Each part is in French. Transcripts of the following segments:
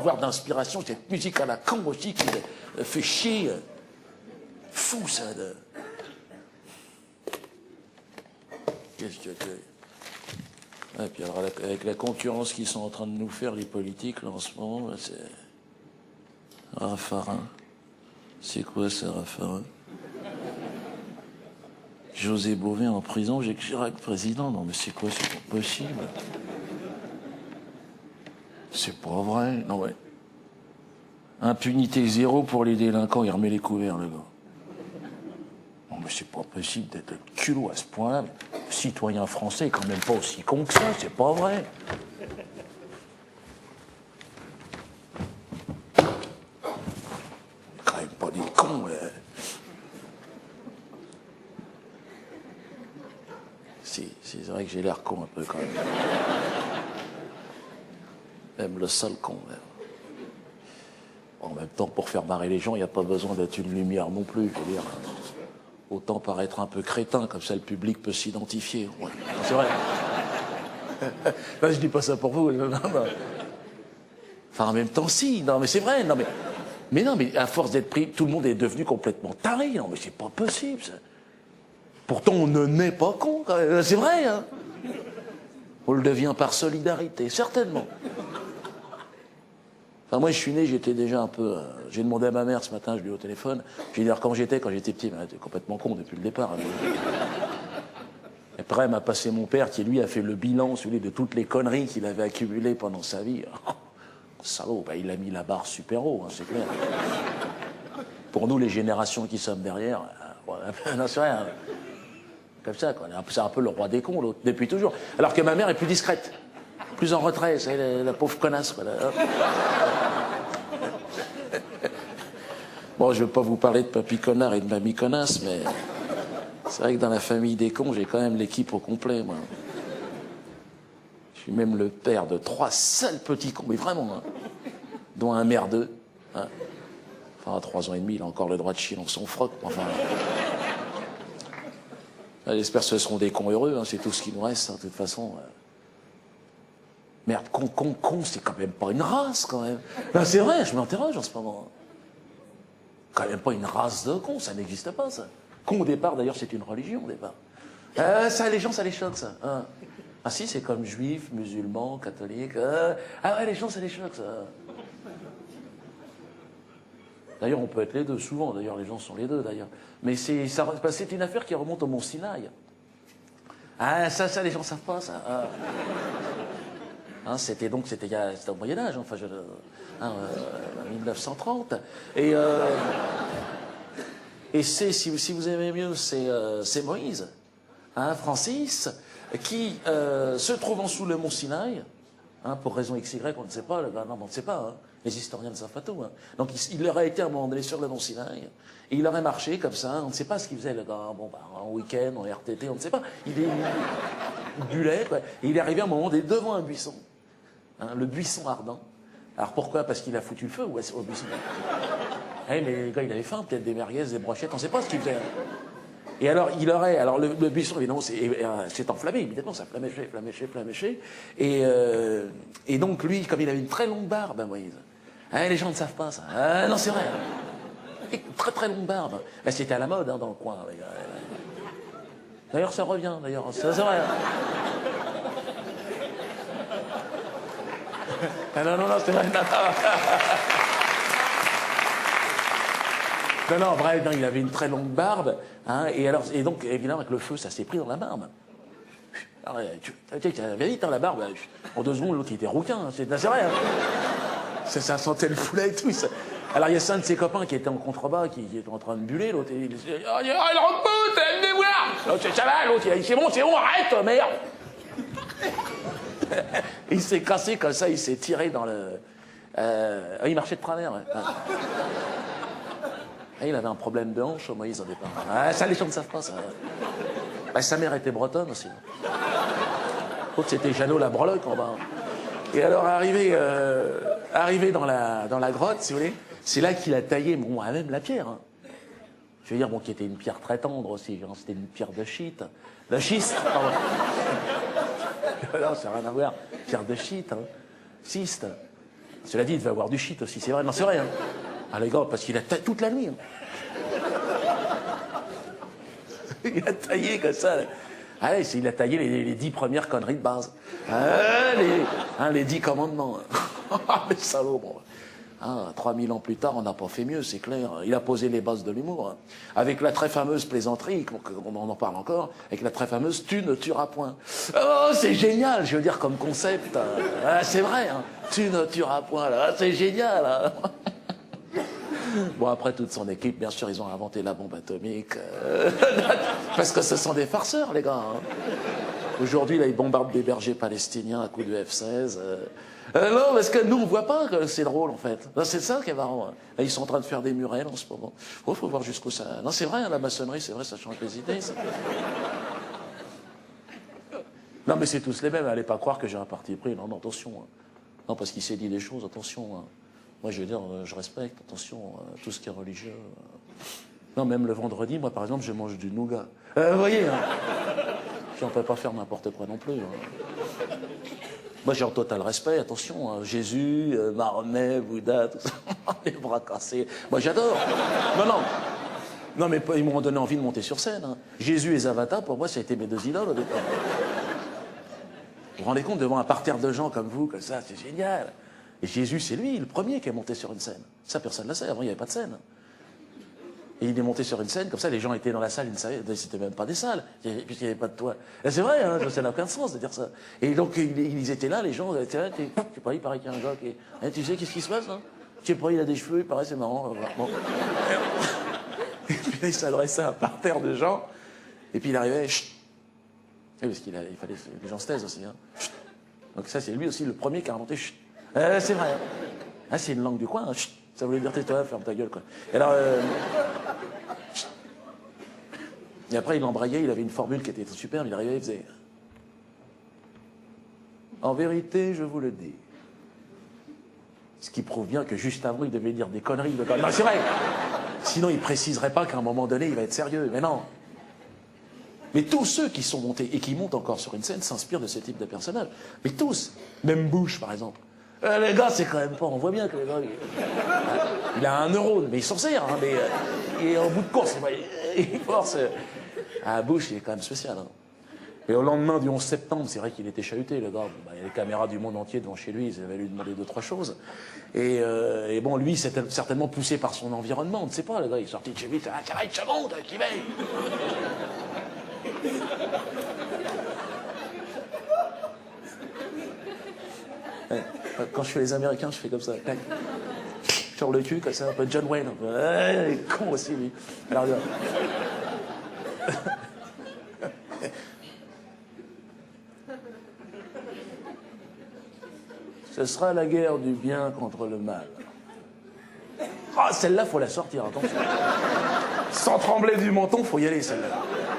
avoir d'inspiration, cette musique à la con aussi qui fait chier. Fou, ça. Qu'est-ce que c'est? Et puis alors, avec la concurrence qu'ils sont en train de nous faire, les politiques, là, en ce moment, c'est... Raffarin. C'est quoi, ça, Raffarin? José Bové en prison, Jacques Chirac président. Non, mais c'est quoi? C'est pas possible. C'est pas vrai. Non, ouais. Impunité zéro pour les délinquants. Il remet les couverts, le gars. Non, mais c'est pas possible d'être culot à ce point-là. Le citoyen français est quand même pas aussi con que ça. C'est pas vrai. Quand même pas des cons, C'est vrai que j'ai l'air con un peu quand même. Même le sale con. Même. En même temps, pour faire marrer les gens, il n'y a pas besoin d'être une lumière non plus. Je veux dire, autant paraître un peu crétin, comme ça le public peut s'identifier. Ouais. C'est vrai. Là, je dis pas ça pour vous. Non. Enfin, en même temps, si. Non, mais c'est vrai. Non, mais à force d'être pris, tout le monde est devenu complètement taré. Non, mais c'est pas possible, ça. Pourtant, on ne naît pas con, quand même. C'est vrai, hein. On le devient par solidarité, certainement. Enfin, moi, je suis né, j'étais déjà un peu... j'ai demandé à ma mère ce matin, je lui ai au téléphone. Je lui ai dit, quand j'étais petit, j'étais complètement con depuis le départ. Et après, elle m'a passé mon père, qui, lui, a fait le bilan, celui de toutes les conneries qu'il avait accumulées pendant sa vie. Salaud, bah, il a mis la barre super haut, hein, c'est clair. Pour nous, les générations qui sommes derrière, non, c'est rien. Comme ça, quoi. C'est un peu le roi des cons, l'autre, depuis toujours. Alors que ma mère est plus discrète, plus en retrait, c'est la pauvre connasse, quoi. Bon, je veux pas vous parler de papy connard et de mamie connasse, mais c'est vrai que dans la famille des cons, j'ai quand même l'équipe au complet, moi. Je suis même le père de 3 sales petits cons, mais vraiment, hein, dont un merdeux. Hein. Enfin, à 3 ans et demi, il a encore le droit de chier dans son froc, enfin... J'espère que ce seront des cons heureux, hein, c'est tout ce qui nous reste, hein, de toute façon. Merde, con, c'est quand même pas une race, quand même. Ben, c'est vrai, je m'interroge en ce moment. Quand même pas une race de cons, ça n'existe pas, ça. Con, au départ, d'ailleurs, c'est une religion, au départ. Ça, les gens, ça les choque, ça. Hein. Ah si, c'est comme juifs, musulmans, catholiques. Ah ouais, les gens, ça les choque, ça. D'ailleurs, on peut être les deux, souvent, d'ailleurs, les gens sont les deux, d'ailleurs. Mais c'est une affaire qui remonte au Mont Sinaï. Ah, ça, les gens savent pas, ça. Hein, c'était au Moyen-Âge, enfin, 1930. Et si vous aimez mieux, c'est Moïse, hein, Francis, qui, se trouvant sous le Mont Sinaï, hein, pour raison XY, on ne sait pas, on ne sait pas, hein. Les historiens ne savent pas tout. Hein. Donc il leur a été à un moment donné sur le Mont Sinaï, et il aurait marché comme ça, on ne sait pas ce qu'il faisait, le gars, bon, bah, en week-end, en RTT, on ne sait pas. Il bullait, quoi. Et il est arrivé à un moment donné devant un buisson, hein, le buisson ardent. Alors pourquoi? Parce qu'il a foutu le feu au buisson. Eh, mais le gars, il avait faim, peut-être des merguez, des brochettes, on ne sait pas ce qu'il faisait. Et alors, le buisson, évidemment, s'est enflammé, évidemment, ça flaméchait. Et donc, lui, comme il avait une très longue barbe, Moïse, hein, les gens ne savent pas ça. Ah, non, c'est vrai. Une très très longue barbe. Ben, c'était à la mode, hein, dans le coin. D'ailleurs, ça revient, d'ailleurs. C'est vrai. Ah, non, c'est vrai. Non, bref, il avait une très longue barbe, hein, et donc, évidemment, avec le feu, ça s'est pris dans la barbe. Alors, tu avais vite, hein, la barbe, en 2 secondes, l'autre, il était rouquin, hein, c'est vrai. Hein. Ça sentait le poulet et tout. Ça. Alors, il y a un de ses copains qui était en contrebas, qui était en train de buller, l'autre, il disait, il repousse, venez voir. L'autre, ça va, l'autre, il dit, c'est bon, arrête, merde. Il s'est cassé comme ça, il s'est tiré dans le... il marchait de travers, ouais. Il avait un problème de hanche, Moïse, au départ. Ah, ça, les gens ne savent pas, ça. Ah, sa mère était bretonne aussi. L'autre, c'était Jeannot la breloque en bas. Et alors, arrivé dans la grotte, si vous voulez, c'est là qu'il a taillé, bon, même la pierre. Hein. Je veux dire, bon, qui était une pierre très tendre aussi. Genre, c'était une pierre de schiste. De schiste, pardon. Non, ça n'a rien à voir. Pierre de schiste, hein. Schiste. Cela dit, il devait avoir du shit aussi, c'est vrai, non, c'est vrai. Hein. Ah, les gars, parce qu'il a toute la nuit. Hein. Il a taillé comme ça. Là. Ah, il a taillé les 10 premières conneries de base. Les 10 commandements. Les salauds, bon. 3000 ans plus tard, on n'a pas fait mieux, c'est clair. Il a posé les bases de l'humour. Hein. Avec la très fameuse plaisanterie, on en parle encore, avec la très fameuse « tu ne tueras point ». Oh, c'est génial, je veux dire, comme concept. C'est vrai, hein. Tu ne tueras point, là. C'est génial. Hein. Bon, après, toute son équipe, bien sûr, ils ont inventé la bombe atomique. Parce que ce sont des farceurs, les gars. Hein. Aujourd'hui, là, ils bombardent des bergers palestiniens à coups de F-16. Non, parce que nous, on voit pas que c'est drôle, en fait. C'est ça qui est marrant. Hein. Là, ils sont en train de faire des murelles en ce moment. Il faut voir jusqu'où ça... Non, c'est vrai, hein, la maçonnerie, c'est vrai, ça change les idées, ça. Non, mais c'est tous les mêmes. Allez pas croire que j'ai un parti pris. Non, non, attention. Hein. Non, parce qu'il s'est dit des choses, attention. Hein. Moi, je veux dire, je respecte, attention, tout ce qui est religieux. Non, même le vendredi, moi, par exemple, je mange du nougat. Vous voyez, hein. J'en peux pas faire n'importe quoi non plus. Hein. Moi, j'ai en total respect, attention, hein. Jésus, Mahomet, Bouddha, tout ça, les bras cassés. Moi, j'adore. Non. Non, mais ils m'ont donné envie de monter sur scène. Hein. Jésus et Zavata, pour moi, ça a été mes deux idoles au départ. Vous vous rendez compte, devant un parterre de gens comme vous, comme ça, c'est génial. Et Jésus, c'est lui, le premier qui est monté sur une scène. Ça, personne ne le sait. Avant, il n'y avait pas de scène. Et il est monté sur une scène, comme ça, les gens étaient dans la salle, ils ne savaient, c'était même pas des salles, puisqu'il n'y avait pas de toit. Et c'est vrai, hein, ça n'a aucun sens de dire ça. Et donc, ils étaient là, les gens, tu sais pas, il paraît qu'il y a un gars qui est... tu sais, qu'est-ce qui se passe, hein? Je sais pas, il a des cheveux, il paraît, c'est marrant. Bon. Et puis là, il s'adressait à un parterre de gens, et puis il arrivait, chut. Et parce il fallait que les gens se taisent aussi, hein. Chut. Donc ça, c'est lui aussi le premier qui a inventé, chut. C'est vrai. Ah, c'est une langue du coin, hein. Chut. Ça voulait dire tais-toi, ferme ta gueule, quoi. Et alors, et après, il embrayait, il avait une formule qui était superbe, il arrivait, il faisait... En vérité, je vous le dis. Ce qui prouve bien que juste avant, il devait dire des conneries. Non, c'est vrai. Sinon, il préciserait pas qu'à un moment donné, il va être sérieux. Mais non. Mais tous ceux qui sont montés et qui montent encore sur une scène s'inspirent de ce type de personnage. Mais tous. Même Bush, par exemple. Les gars, c'est quand même pas... On voit bien que les gars... Il a un neurone, mais il s'en sert. Hein, mais il est en bout de course. Il force... Bush, il est quand même spécial. Hein. Et au lendemain du 11 septembre, c'est vrai qu'il était chahuté, le gars. Il y a les caméras du monde entier devant chez lui, ils avaient lui demandé 2-3 choses. Et bon, lui, c'était certainement poussé par son environnement. On ne sait pas, le gars, il est sorti de chez lui, ça va, une seconde, qui veille. Quand je fais les Américains, je fais comme ça. Sur le cul, comme ça, un peu John Wayne. Il est con aussi, lui. Alors, ce sera la guerre du bien contre le mal. Ah, celle-là, faut la sortir, attention. Sans trembler du menton, faut y aller, celle-là.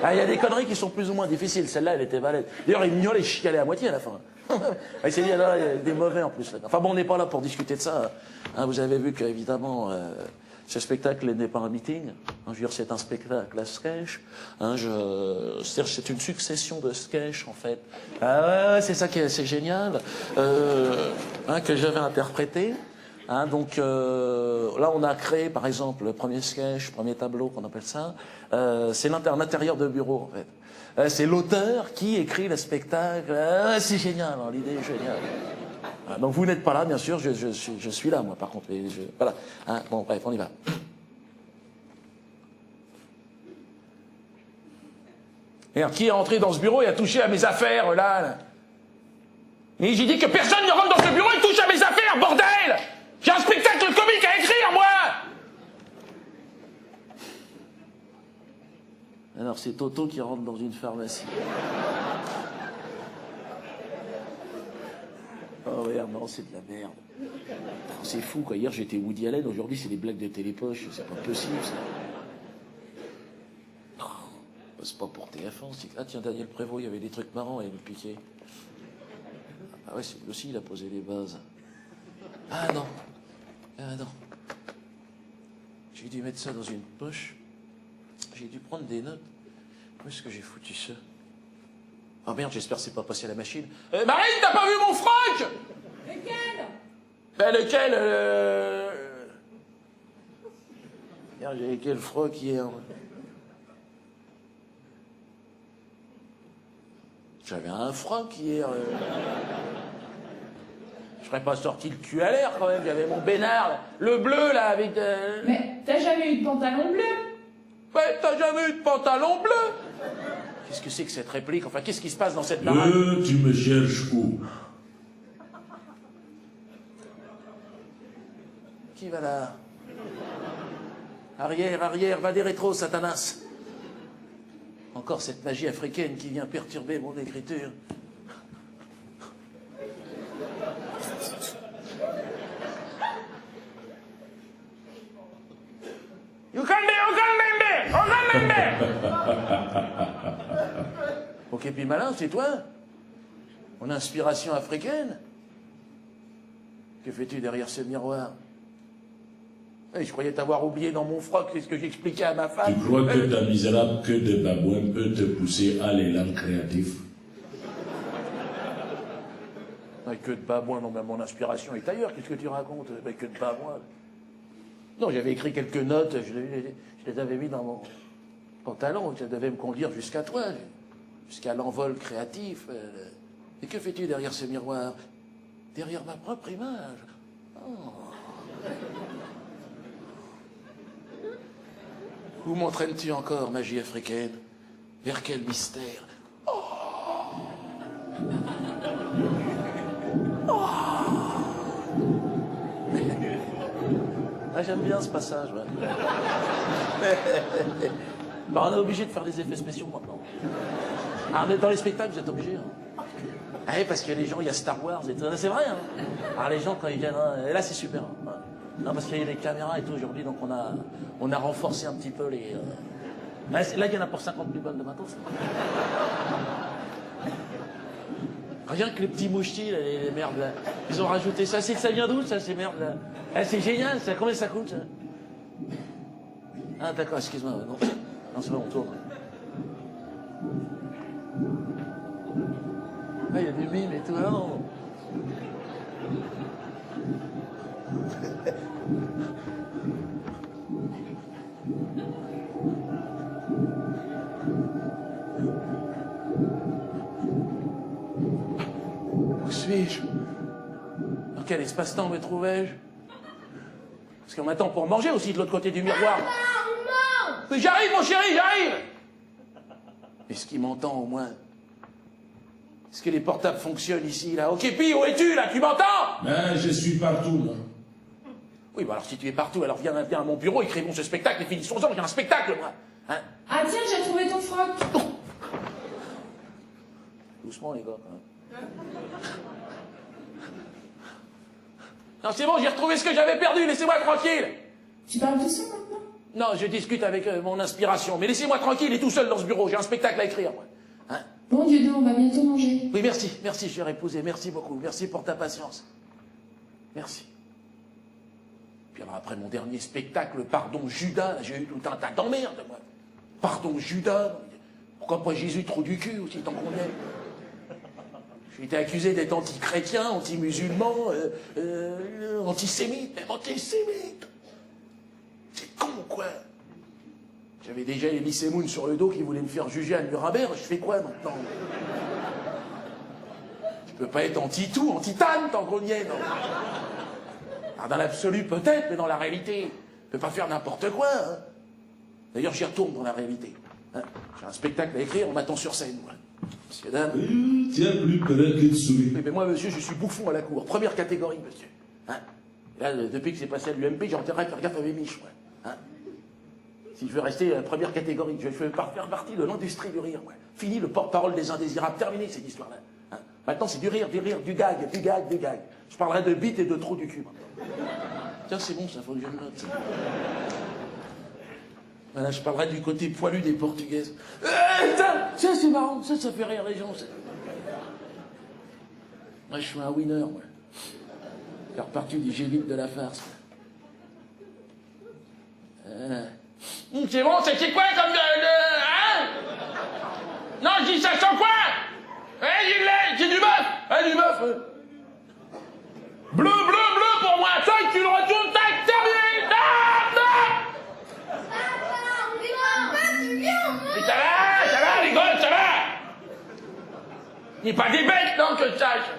Ah, il y a des conneries qui sont plus ou moins difficiles. Celle-là, elle était balèze. D'ailleurs, il miaulait et chialait à moitié à la fin. Il s'est dit, là, il y a des mauvais en plus. Là. Enfin bon, on n'est pas là pour discuter de ça. Hein, vous avez vu qu'évidemment, ce spectacle n'est pas un meeting. Hein, je veux dire, c'est un spectacle à sketch. Hein, c'est une succession de sketchs, en fait. Ah ouais, c'est ça qui est, c'est génial. Hein, que j'avais interprété. Hein, donc là, on a créé, par exemple, le premier sketch, le premier tableau qu'on appelle ça. C'est un intérieur de bureau, en fait. C'est l'auteur qui écrit le spectacle. C'est génial, hein, l'idée est géniale. Donc vous n'êtes pas là, bien sûr, je suis là, moi, par contre. Voilà. Hein, bon, bref, on y va. Et alors, qui est entré dans ce bureau et a touché à mes affaires, là? Et j'ai dit que personne ne rentre dans ce bureau et touche à mes affaires, bordel! J'ai un spectacle comique à écrire, moi! Alors, c'est Toto qui rentre dans une pharmacie. Oh, merde, non, c'est de la merde. C'est fou, quoi. Hier, j'étais Woody Allen. Aujourd'hui, c'est des blagues de télépoche. C'est pas possible, ça. Oh, c'est pas pour TF1. Ah, tiens, Daniel Prévost, il y avait des trucs marrants, il me piquait. Ah ouais, c'est lui aussi, il a posé les bases. Ah non. Ah non. J'ai dû mettre ça dans une poche. J'ai dû prendre des notes. Où est-ce que j'ai foutu ça? Oh merde, j'espère que c'est pas passé à la machine. Marine, t'as pas vu mon froc? Lequel? Ben lequel J'avais quel froc hier? J'avais un froc hier. Je serais pas sorti le cul à l'air quand même. J'avais mon bénard, le bleu là avec. Mais t'as jamais eu de pantalon bleu? Ouais, t'as jamais eu de pantalon bleu? Qu'est-ce que c'est que cette réplique? Enfin, qu'est-ce qui se passe dans cette baraque? Tu me cherches où? Qui va là? Arrière, arrière, va des rétros, Satanas. Encore cette magie africaine qui vient perturber mon écriture. Ok, puis malin, c'est toi? Mon inspiration africaine? Que fais-tu derrière ce miroir? Hey, je croyais t'avoir oublié dans mon froc, c'est ce que j'expliquais à ma femme. Tu crois que ta misérable queue de babouin peut te pousser à l'élan créatif? Que de babouin, non, mais mon inspiration est ailleurs, qu'est-ce que tu racontes? Que de babouin. Non, j'avais écrit quelques notes, je les avais mis dans mon pantalon, ça devait me conduire jusqu'à toi, jusqu'à l'envol créatif. Et que fais-tu derrière ce miroir? Derrière ma propre image. Oh. Où m'entraînes-tu encore, magie africaine? Vers quel mystère? Oh. Oh. Ah, j'aime bien ce passage, ouais. Bah, on est obligé de faire des effets spéciaux maintenant. Ah, mais dans les spectacles, vous êtes obligés. Hein. Ah, oui, parce que les gens, il y a Star Wars et tout. C'est vrai, hein. Alors les gens, quand ils viennent, hein, et là, c'est super. Hein. Non, parce qu'il y a les caméras et tout aujourd'hui, donc on a renforcé un petit peu les... Là, il y en a pour 50 000 balles de matos. Rien que les petits mouchetis, là, les merdes, là. Ils ont rajouté ça. C'est que ça vient d'où, ça, ces merdes, là? Ah, c'est génial, ça. Combien ça coûte, ça? Ah, d'accord, excuse-moi. Non, non c'est bon, on tourne. Ah, il y a du mime et tout. Ah, non. Où suis-je? Dans quel espace-temps me trouvais-je? Parce qu'on m'attend pour manger aussi de l'autre côté du miroir. Maman! Mais j'arrive, mon chéri, j'arrive! Est-ce qu'il m'entend au moins? Est-ce que les portables fonctionnent ici, là? Ok, Pi, où es-tu, là? Tu m'entends? Ben, je suis partout, moi. Oui, bah alors si tu es partout, alors viens à mon bureau, écrivons ce spectacle et finissons-en, j'ai un spectacle, moi. Hein? Ah tiens, j'ai trouvé ton froc. Doucement, les gars, quand même. Non, c'est bon, j'ai retrouvé ce que j'avais perdu, laissez-moi tranquille. Tu parles tout seul maintenant? Non, je discute avec mon inspiration, mais laissez-moi tranquille, il est tout seul dans ce bureau, j'ai un spectacle à écrire, moi. Hein? Bon Dieu, on va bientôt manger. Oui, merci, chère épousée, merci beaucoup, merci pour ta patience. Merci. Puis alors après mon dernier spectacle, Pardon Judas, j'ai eu tout un tas d'emmerdes, moi. Pardon Judas, pourquoi pas Jésus trou du cul aussi, tant qu'on y est. J'ai été accusé d'être anti-chrétien, anti-musulman, antisémite, même antisémite. C'est con, quoi. J'avais déjà Elie Moon sur le dos qui voulait me faire juger à Nuremberg, je fais quoi maintenant? Je peux pas être anti-tout, anti-tan, tant qu'on y est, non. Alors dans l'absolu, peut-être, mais dans la réalité, je peux pas faire n'importe quoi. Hein. D'ailleurs, j'y retourne dans la réalité. Hein. J'ai un spectacle à écrire, on m'attend sur scène, moi. Monsieur, dame. Tiens, plus près qu'une souris. Oui, mais moi, monsieur, je suis bouffon à la cour. Première catégorie, monsieur. Hein. Là, depuis que c'est passé à l'UMP, j'ai intérêt à faire gaffe à mes miches, moi. Hein. Si je veux rester première catégorie, je veux faire partie de l'industrie du rire, moi. Fini le porte-parole des indésirables. Terminé cette histoire-là. Hein. Maintenant, c'est du rire, du gag, du gag, du gag. Je parlerai de bite et de trou du cul, maintenant. Tiens, c'est bon, ça, faut que je le note. Voilà, je parlerai du côté poilu des Portugaises. Ça, c'est marrant, ça fait rire les gens. Ça. Moi, je suis un winner, moi. Faire partie du G8 de la farce. C'est bon, c'est quoi comme hein? Non, je dis ça sans quoi? C'est du bœuf! Du bœuf! Bleu, bleu, bleu pour Il n'y a pas des bêtes, non, que je sache.